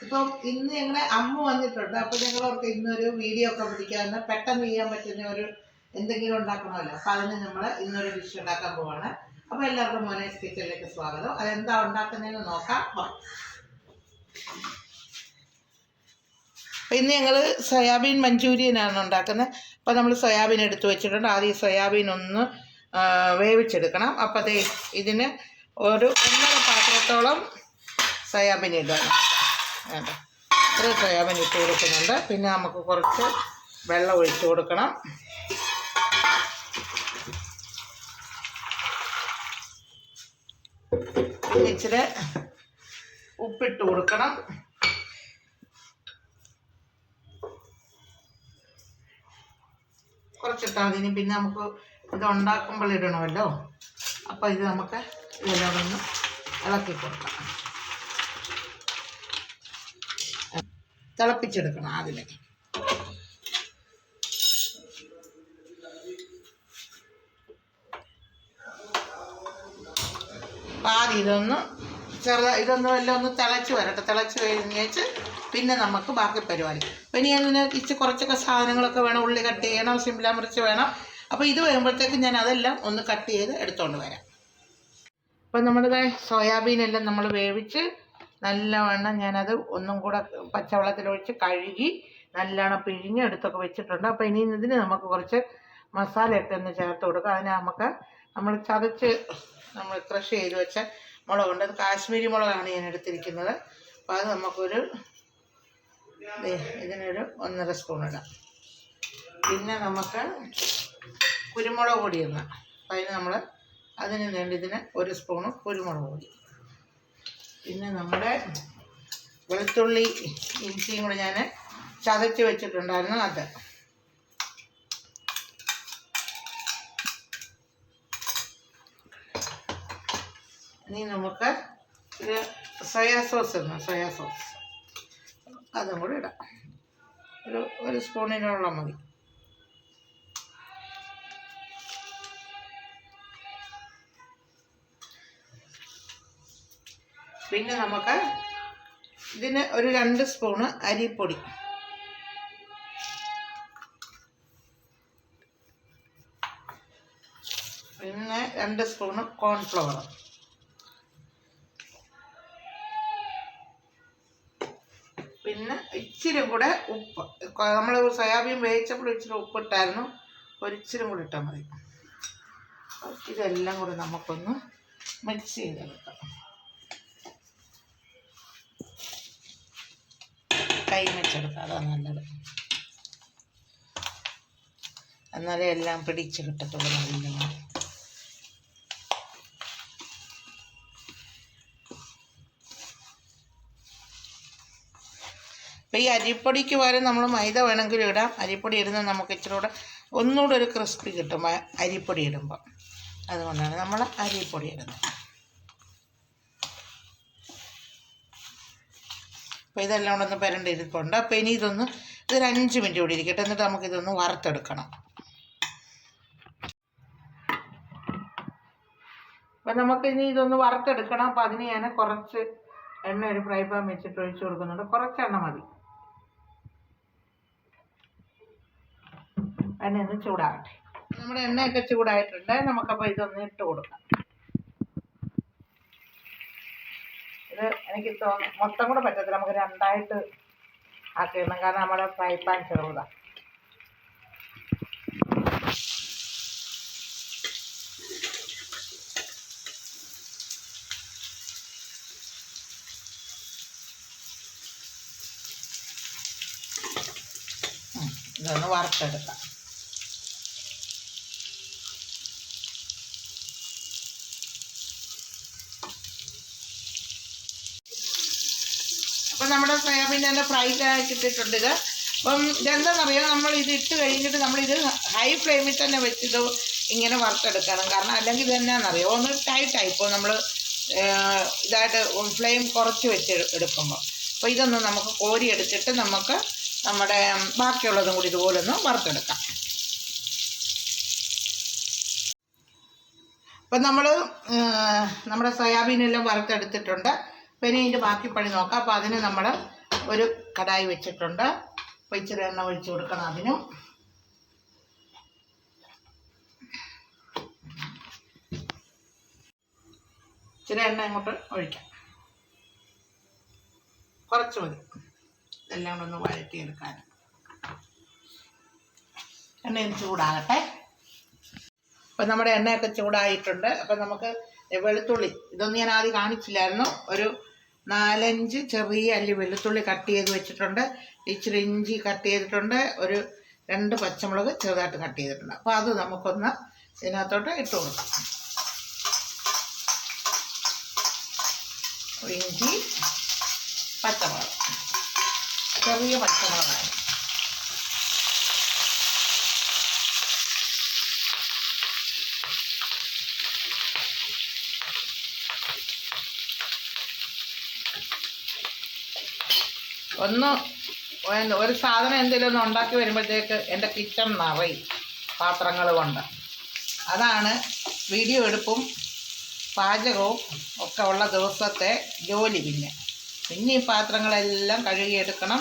ഇപ്പം ഇന്ന് ഞങ്ങളുടെ അമ്മ വന്നിട്ടുണ്ട്. അപ്പോൾ ഞങ്ങളവർക്ക് ഇന്നൊരു വീഡിയോ ഒക്കെ പിടിക്കാമെന്ന് പെട്ടെന്ന് ചെയ്യാൻ പറ്റുന്ന ഒരു എന്തെങ്കിലും ഉണ്ടാക്കണമല്ലോ. അപ്പോൾ അതിന് നമ്മൾ ഇന്നൊരു ഡിഷ് ഉണ്ടാക്കാൻ പോവാണ്. അപ്പോൾ എല്ലാവർക്കും മോനേസ് കിച്ചണിലേക്ക് സ്വാഗതം. അതെന്താ ഉണ്ടാക്കുന്നതെന്ന് നോക്കാം. അപ്പോൾ ഇന്ന് ഞങ്ങൾ സോയാബീൻ മഞ്ചൂരിയനാണ് ഉണ്ടാക്കുന്നത്. അപ്പോൾ നമ്മൾ സോയാബീൻ എടുത്ത് വെച്ചിട്ടുണ്ട്. ആദ്യം ഈ സോയാബീൻ ഒന്ന് വേവിച്ചെടുക്കണം. അപ്പോൾ അതേ ഇതിന് ഒരു 1.5 പാത്രത്തോളം സോയാബീൻ ഇടുക. വേണ്ട ഒരു സോയാബീൻ ഇട്ട് കൊടുക്കുന്നുണ്ട്. പിന്നെ നമുക്ക് കുറച്ച് വെള്ളം ഒഴിച്ച് കൊടുക്കണം. ഇച്ചിരി ഉപ്പിട്ട് കൊടുക്കണം. കുറച്ചിട്ടാൽ മതി. പിന്നെ നമുക്ക് ഇത് ഉണ്ടാക്കുമ്പോൾ ഇടണമല്ലോ. അപ്പോൾ ഇത് നമുക്ക് ഇതെല്ലാം ഒന്ന് ഇളക്കി കൊടുക്കാം. തിളപ്പിച്ചെടുക്കണം ആദ്യമേ. ആദ്യം ഇതൊന്നും എല്ലാം ഒന്ന് തിളച്ച് വരട്ടെ. തിളച്ച് കഴിഞ്ഞേച്ച് പിന്നെ നമുക്ക് ബാക്കി പരിപാടി. അപ്പം ഇനി അതിന് കുറച്ചൊക്കെ സാധനങ്ങളൊക്കെ വേണം. ഉള്ളി കട്ട് ചെയ്യണം, സിംല മിർച്ച് വേണം. അപ്പോൾ ഇത് വരുമ്പോഴത്തേക്ക് ഞാൻ അതെല്ലാം ഒന്ന് കട്ട് ചെയ്ത് എടുത്തുകൊണ്ട് വരാം. അപ്പം നമ്മുടെ സോയാബീനെല്ലാം നമ്മൾ വേവിച്ച് നല്ലവണ്ണം ഞാനത് ഒന്നും കൂടെ പച്ചവെള്ളത്തിലൊഴിച്ച് കഴുകി നല്ലവണ്ണം പിഴിഞ്ഞ് എടുത്തൊക്കെ വെച്ചിട്ടുണ്ട്. അപ്പോൾ ഇനി ഇതിന് നമുക്ക് കുറച്ച് മസാലയൊക്കെ ഒന്ന് ചേർത്ത് കൊടുക്കുക. അതിന് നമ്മൾ ചതച്ച് ക്രഷ് ചെയ്ത് വെച്ച മുളകുണ്ട്. അത് കാശ്മീരി മുളകാണ് ഞാൻ എടുത്തിരിക്കുന്നത്. അപ്പോൾ അത് നമുക്കൊരു ഇതിനൊരു 1.5 സ്പൂൺ ഇടാം. പിന്നെ നമുക്ക് കുരുമുളക് പൊടി ഇടണം. അപ്പോൾ അതിന് വേണ്ടി ഇതിന് 1 സ്പൂണ് കുരുമുളക് പൊടി. പിന്നെ നമ്മുടെ വെളുത്തുള്ളി ഇഞ്ചിയും കൂടെ ഞാൻ ചതച്ച് വെച്ചിട്ടുണ്ടായിരുന്നു. അത് ഇനി നമുക്ക് സോയാ സോസ് അതും കൂടി ഇടാം. ഒരു സ്പൂണിനുള്ള മതി. പിന്നെ നമുക്ക് ഇതിന് ഒരു 2 സ്പൂണ് അരിപ്പൊടി. പിന്നെ 2 സ്പൂണ് കോൺഫ്ലവർ. പിന്നെ ഇച്ചിരി കൂടെ ഉപ്പ്. നമ്മൾ സോയാബീൻ വേവിച്ചപ്പോൾ ഇച്ചിരി ഉപ്പിട്ടായിരുന്നു. ഒരിച്ചിരി കൂടി ഇട്ടാൽ മതി. ഇതെല്ലാം കൂടി നമുക്കൊന്ന് മിക്സ് ചെയ്തെടുക്കാം. കൈ വെച്ചെടുക്കാം, അതാണ് നല്ലത്. എന്നാലേ എല്ലാം പിടിച്ച് കിട്ടത്തുള്ളൂ. നല്ല അപ്പോൾ ഈ അരിപ്പൊടിക്ക് പകരം നമ്മൾ മൈദ വേണമെങ്കിലും ഇടാം. അരിപ്പൊടി ഇടുന്നത് നമുക്ക് ഇച്ചിരി കൂടെ ഒന്നുകൂടെ ഒരു ക്രിസ്പി കിട്ടും അരിപ്പൊടി ഇടുമ്പോൾ. അതുകൊണ്ടാണ് നമ്മൾ അരിപ്പൊടി ഇടുന്നത്. അപ്പോൾ ഇതെല്ലാം കൂടെ ഒന്ന് പുരണ്ട് ഇരിപ്പുണ്ട്. അപ്പോൾ ഇനി ഇതൊരു 5 മിനിറ്റ് കൂടി ഇരിക്കട്ടെ. എന്നിട്ട് നമുക്കിതൊന്ന് വറുത്തെടുക്കണം. അപ്പം നമുക്കിനി ഇതൊന്ന് വറുത്തെടുക്കണം. അപ്പോൾ അതിന് ഞാൻ കുറച്ച് എണ്ണ ഒരു ഫ്രൈ പാൻ വെച്ചിട്ട് ഒഴിച്ച് കൊടുക്കുന്നുണ്ട്. കുറച്ച് എണ്ണ മതി. എണ്ണ ഒന്ന് ചൂടാകട്ടെ. നമ്മുടെ എണ്ണയൊക്കെ ചൂടായിട്ടുണ്ട്. നമുക്കപ്പോൾ ഇതൊന്ന് ഇട്ട് കൊടുക്കാം. ഇത് എനിക്ക് തോന്നുന്നു മൊത്തം കൂടെ പറ്റത്തില്ല. നമുക്ക് 2ആയിട്ട് ആക്കിയിടണം. കാരണം നമ്മുടെ ഫ്രൈ പാൻ ചെറുതാണ്. ഇതൊന്ന് വറുത്തെടുക്കാം. അപ്പം നമ്മുടെ സോയാബീൻ തന്നെ ഫ്രൈ ആക്കിയിട്ടിട്ടുണ്ട്. ഇത് അപ്പം ഇതെന്താണെന്നറിയാം, നമ്മൾ ഇത് ഇട്ട് കഴിഞ്ഞിട്ട് നമ്മളിത് ഹൈ ഫ്ലെയിമിൽ തന്നെ വെച്ചിത് ഇങ്ങനെ വറുത്തെടുക്കണം. കാരണം അല്ലെങ്കിൽ ഇത് എന്നാണെന്നറിയാം, ഒന്ന് ടൈറ്റായിപ്പോൾ നമ്മൾ ഇതായിട്ട് ഫ്ലെയിം കുറച്ച് വെച്ച് എടുക്കുമ്പോൾ. അപ്പോൾ ഇതൊന്ന് നമുക്ക് കോരിയെടുത്തിട്ട് നമുക്ക് നമ്മുടെ ബാക്കിയുള്ളതും കൂടി ഇതുപോലെ ഒന്ന് വറുത്തെടുക്കാം. അപ്പം നമ്മുടെ സോയാബീനെല്ലാം വറുത്തെടുത്തിട്ടുണ്ട്. പിന്നെ ഇതിൻ്റെ ബാക്കി പണി നോക്കാം. അപ്പോൾ അതിന് നമ്മൾ ഒരു കടായി വെച്ചിട്ടുണ്ട്. അപ്പോൾ ഇച്ചിരി എണ്ണ ഒഴിച്ച് കൊടുക്കണം. അതിനും ഇച്ചിരി എണ്ണ അങ്ങോട്ട് ഒഴിക്കാം, കുറച്ച് മതി. ഇതെല്ലാം കൂടെ ഒന്ന് വഴറ്റിയെടുക്കാൻ. എണ്ണയും ചൂടാകട്ടെ. അപ്പം നമ്മുടെ എണ്ണയൊക്കെ ചൂടായിട്ടുണ്ട്. അപ്പം നമുക്ക് വെളുത്തുള്ളി, ഇതൊന്നും ഞാൻ ആദ്യം കാണിച്ചില്ലായിരുന്നു. ഒരു 4-5 ചെറിയ അല്ലി വെളുത്തുള്ളി കട്ട് ചെയ്ത് വെച്ചിട്ടുണ്ട്. ഇച്ചിരി ഇഞ്ചി കട്ട് ചെയ്തിട്ടുണ്ട്. ഒരു 2 പച്ചമുളക് ചെറുതായിട്ട് കട്ട് ചെയ്തിട്ടുണ്ട്. അപ്പോൾ അത് നമുക്കൊന്ന് ഇതിനകത്തോട്ട് ഇട്ട് കൊടുക്കാം. ഇഞ്ചി, പച്ചമുളക്, ചെറിയ പച്ചമുളകാണ്. ഒരു സാധനം എന്തെങ്കിലും ഒന്ന് ഉണ്ടാക്കി വരുമ്പോഴത്തേക്ക് എൻ്റെ കിച്ചൺ നിറയും പാത്രങ്ങൾ കൊണ്ട്. അതാണ് വീഡിയോ എടുപ്പും പാചകവും ഒക്കെ ഉള്ള ദിവസത്തെ ജോലി. പിന്നെ ഈ പാത്രങ്ങളെല്ലാം കഴുകിയെടുക്കണം.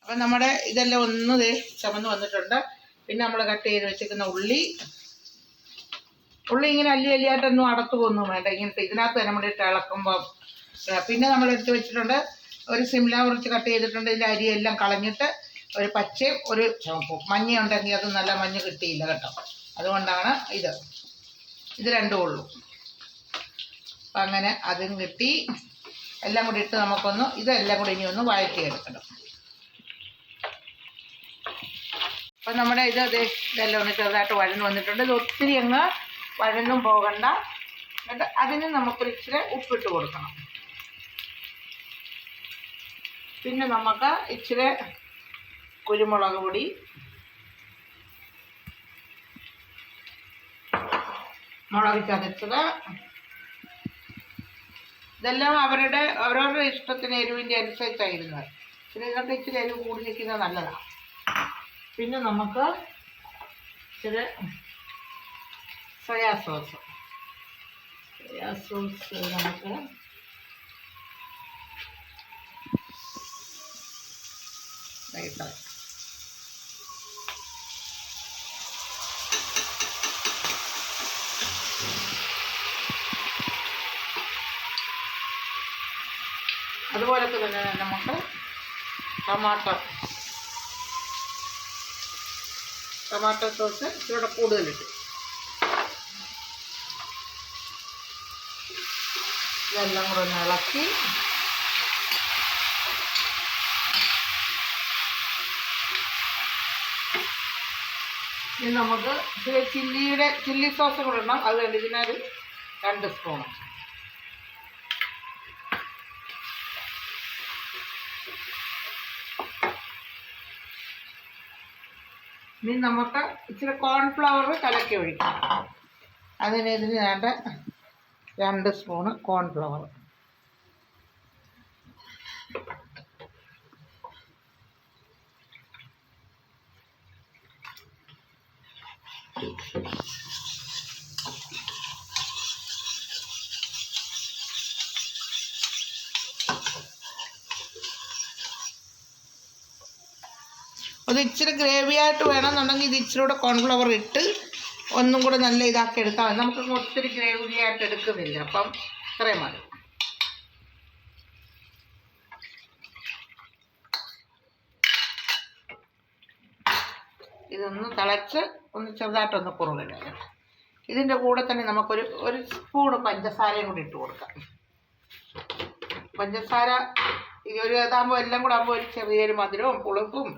അപ്പം നമ്മുടെ ഇതെല്ലാം ഒന്ന് ചുമന്ന് വന്നിട്ടുണ്ട്. പിന്നെ നമ്മൾ കട്ട് ചെയ്ത് വെച്ചിരിക്കുന്ന ഉള്ളി ഇങ്ങനെ അല്ലിയായിട്ടൊന്നും അടത്തുകൊന്നും വേണ്ട. ഇങ്ങനത്തെ ഇതിനകത്ത് നമ്മൾ ഇട്ട് ഇളക്കുമ്പോൾ. പിന്നെ നമ്മൾ എടുത്ത് വെച്ചിട്ടുണ്ട് ഒരു സിംല മുറിച്ച് കട്ട് ചെയ്തിട്ടുണ്ട്. ഇതിൻ്റെ അരിയെല്ലാം കളഞ്ഞിട്ട് ഒരു പച്ചയും ഒരു ചുവപ്പും. മഞ്ഞ ഉണ്ടെങ്കിൽ അത് നല്ല മഞ്ഞ കിട്ടിയില്ല കേട്ടോ, അതുകൊണ്ടാണ് ഇത് രണ്ടും ഉള്ളൂ. അപ്പം അങ്ങനെ അതും കിട്ടി. എല്ലാം കൂടി ഇട്ട് നമുക്കൊന്ന് ഇതെല്ലാം കൂടി ഇനി ഒന്ന് വഴറ്റിയെടുക്കണം. അപ്പം നമ്മുടെ ഇതെല്ലാം ഒന്ന് ചെറുതായിട്ട് വഴന്ന് വന്നിട്ടുണ്ട്. ഇത് ഒത്തിരി അങ്ങ് വഴന്നും പോകണ്ട. എന്നിട്ട് അതിന് നമുക്കൊരു ഇച്ചിരി ഉപ്പിട്ട് കൊടുക്കണം. പിന്നെ നമുക്ക് ഇച്ചിരി കുരുമുളക് പൊടി, മുളക് ചതച്ചത്, ഇതെല്ലാം അവരവരുടെ ഇഷ്ടത്തിന് എരിവിൻ്റെ അനുസരിച്ചായിരുന്നത്. ഇതിനൊക്കെ ഇച്ചിരി എരിവ് കൂടി നിൽക്കുന്നത് നല്ലതാണ്. പിന്നെ നമുക്ക് ഇച്ചിരി സോയാ സോസ് നമുക്ക് ഇട്ടത്. അതുപോലൊക്കെ തന്നെ നമുക്ക് ടൊമാറ്റോ സോസ് ഇച്ചിരി കൂടുതലിട്ട് ഇതെല്ലാം കൂടെ ഒന്ന് ഇളക്കി ഇനി നമുക്ക് ഇച്ചിരി ചില്ലി സോസ് കൂടെ ഇടണം. അത് വേണ്ടി ഇതിനൊരു 2 സ്പൂൺ. ഇനി നമുക്ക് ഇച്ചിരി കോൺഫ്ലവർ കലക്കി ഒഴിക്കാം. ഇതിന് വേണ്ട 2 സ്പൂണ് കോൺഫ്ലവർ. അത് ഇച്ചിരി ഗ്രേവി ആയിട്ട് വേണമെന്നുണ്ടെങ്കിൽ ഇത് ഇച്ചിരി കൂടെ കോൺഫ്ലവർ ഇട്ട് ഒന്നും കൂടെ നല്ല ഇതാക്കി എടുത്താൽ മതി. നമുക്ക് ഒത്തിരി ഗ്രേവി ആയിട്ട് എടുക്കുന്നില്ല, അപ്പം ഇത്രയും മതി. ഇതൊന്ന് തിളച്ച് ഒന്ന് ചെറുതായിട്ടൊന്ന് കുറുകട്ടെ. ഇതിൻ്റെ കൂടെ തന്നെ നമുക്കൊരു സ്പൂണ് പഞ്ചസാരയും കൂടി ഇട്ട് കൊടുക്കാം. പഞ്ചസാര ഇതാകുമ്പോൾ എല്ലാം കൂടെ ആകുമ്പോൾ ഒരു ചെറിയൊരു മധുരവും പുളിപ്പും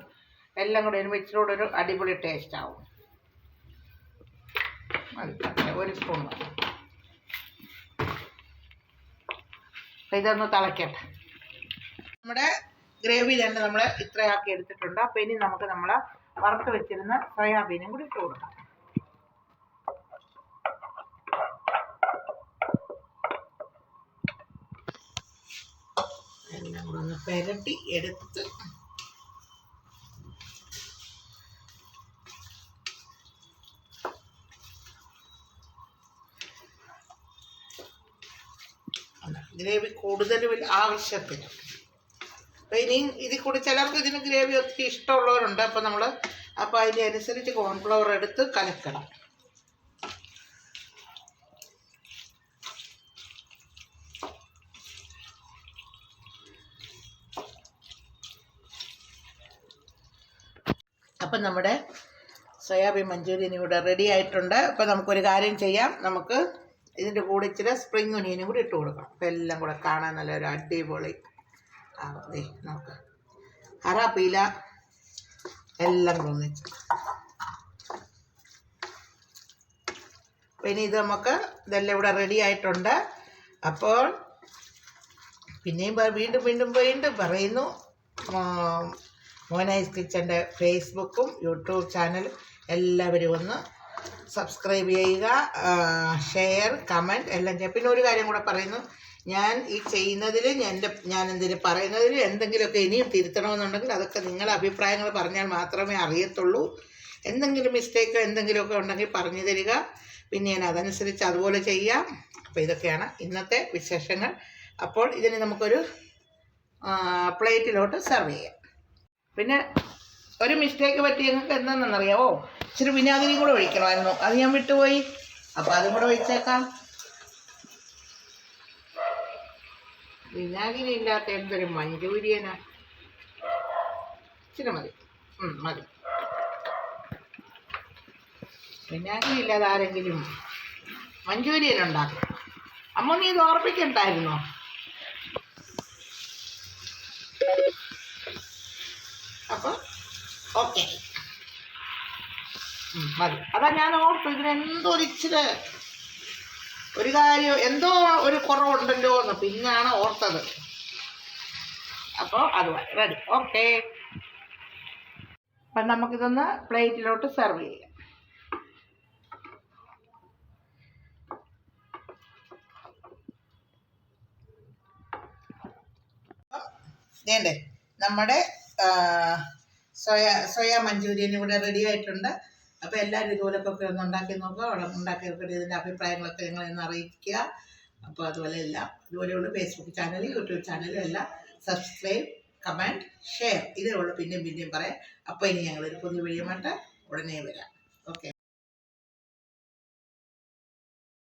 എല്ലാം കൂടെ വരുമ്പോൾ ഇച്ചിരി കൂടെ ഒരു അടിപൊളി ടേസ്റ്റ് ആവും. ഒരു സ്പൂൺ മതി. ഇതൊന്ന് തിളക്കട്ടെ. നമ്മുടെ ഗ്രേവി തന്നെ നമ്മൾ ഇത്രയാക്കി എടുത്തിട്ടുണ്ട്. അപ്പം ഇനി നമുക്ക് നമ്മൾ വറുത്ത് വെച്ചിരുന്ന സോയാബീനും കൂടി ഇട്ട് കൊടുക്കാം. എല്ലാം കൂടെ ഒന്ന് പെരട്ടി എടുത്ത് ഗ്രേവി കൂടുതൽ ആവശ്യത്തിന്. അപ്പോൾ ഇനിയും ഇതിൽ കൂടി ചിലർക്ക് ഇതിന് ഗ്രേവി ഒത്തിരി ഇഷ്ടമുള്ളവരുണ്ട്. അപ്പോൾ അതിൻ്റെ അനുസരിച്ച് കോൺഫ്ലവർ എടുത്ത് കലക്കണം. അപ്പം നമ്മുടെ സോയാബീൻ മഞ്ചൂരിയൻ ഇവിടെ റെഡി ആയിട്ടുണ്ട്. അപ്പോൾ നമുക്കൊരു കാര്യം ചെയ്യാം, നമുക്ക് ഇതിൻ്റെ കൂടെ ഇച്ചിരി സ്പ്രിംഗ് ഒനിയനും കൂടി ഇട്ട് കൊടുക്കണം. അപ്പോൾ എല്ലാം കൂടെ കാണാൻ നല്ലൊരു അടിപൊളി അതെ നമുക്ക് അറാപ്പീല എല്ലാം കൂടെ ഒന്നിച്ച്. പിന്നെ ഇത് നമുക്ക് ഇതെല്ലാം ഇവിടെ റെഡി ആയിട്ടുണ്ട്. അപ്പോൾ പിന്നെയും വീണ്ടും പറയുന്നു, മോനൈസ് കിച്ചൻ്റെ ഫേസ്ബുക്കും യൂട്യൂബ് ചാനലും എല്ലാവരും ഒന്ന് സബ്സ്ക്രൈബ് ചെയ്യുക, ഷെയർ, കമൻറ്റ് എല്ലാം ചെയ്യുക. പിന്നെ ഒരു കാര്യം കൂടെ പറയുന്നു, ഞാൻ ഈ ചെയ്യുന്നതിൽ ഞാൻ എന്തെങ്കിലും പറയുന്നതിൽ എന്തെങ്കിലുമൊക്കെ ഇനിയും തിരുത്തണമെന്നുണ്ടെങ്കിൽ അതൊക്കെ നിങ്ങളുടെ അഭിപ്രായങ്ങൾ പറഞ്ഞാൽ മാത്രമേ അറിയത്തുള്ളൂ. എന്തെങ്കിലും മിസ്റ്റേക്കോ എന്തെങ്കിലുമൊക്കെ ഉണ്ടെങ്കിൽ പറഞ്ഞു തരിക. പിന്നെ ഞാൻ അതനുസരിച്ച് അതുപോലെ ചെയ്യാം. അപ്പോൾ ഇതൊക്കെയാണ് ഇന്നത്തെ വിശേഷങ്ങൾ. അപ്പോൾ ഇതിന് നമുക്കൊരു പ്ലേറ്റിലോട്ട് സെർവ് ചെയ്യാം. പിന്നെ ഒരു മിസ്റ്റേക്ക് പറ്റി ഞങ്ങൾക്ക് എന്താണെന്നറിയാവോ, ഇച്ചിരി വിനാഗിരിയും കൂടെ ഒഴിക്കണമായിരുന്നു, അത് ഞാൻ വിട്ടുപോയി. അപ്പോൾ അതും കൂടെ ഒഴിച്ചേക്കാം. വിനാഗിരി ഇല്ലാത്ത എന്തൊരു മഞ്ചൂരിയനാ. ഇച്ചിരി മതി. വിനാഗിരി ഇല്ലാതെ ആരെങ്കിലും മഞ്ചൂരിയൻ ഉണ്ടാക്കും? അമ്മ നീ ഇത് ഓർപ്പിക്കണ്ടായിരുന്നോ? അപ്പോൾ ഓക്കെ മതി. അതാ ഞാൻ ഓർത്തു ഇതിനെന്തോ ഇച്ചിരി ഒരു കാര്യം എന്തോ ഒരു കുറവുണ്ടല്ലോ എന്ന് പിന്നാണ് ഓർത്തത്. അപ്പോൾ അത് റെഡി. ഓക്കെ, അപ്പം നമുക്കിതൊന്ന് പ്ലേറ്റിലോട്ട് സെർവ് ചെയ്യാം. വേണ്ടേ നമ്മുടെ സോയ മഞ്ചൂരിയൻ ഇവിടെ റെഡി ആയിട്ടുണ്ട്. അപ്പോൾ എല്ലാവരും ഇതുപോലൊക്കെ ഒന്ന് ഉണ്ടാക്കി നോക്കുക. ഉണ്ടാക്കി നോക്കിയിട്ട് ഇതിൻ്റെ അഭിപ്രായങ്ങളൊക്കെ നിങ്ങളെന്ന് അറിയിക്കുക. അപ്പോൾ അതുപോലെ എല്ലാം ഇതുപോലെയുള്ള ഫേസ്ബുക്ക് ചാനൽ, യൂട്യൂബ് ചാനലും എല്ലാം സബ്സ്ക്രൈബ്, കമൻറ്റ്, ഷെയർ ഇതേ ഉള്ളൂ. പിന്നെയും പറയാം. അപ്പോൾ ഇനി ഞങ്ങളൊരു പുതിയ വീഡിയോ ഉടനെ വരാം. ഓക്കെ.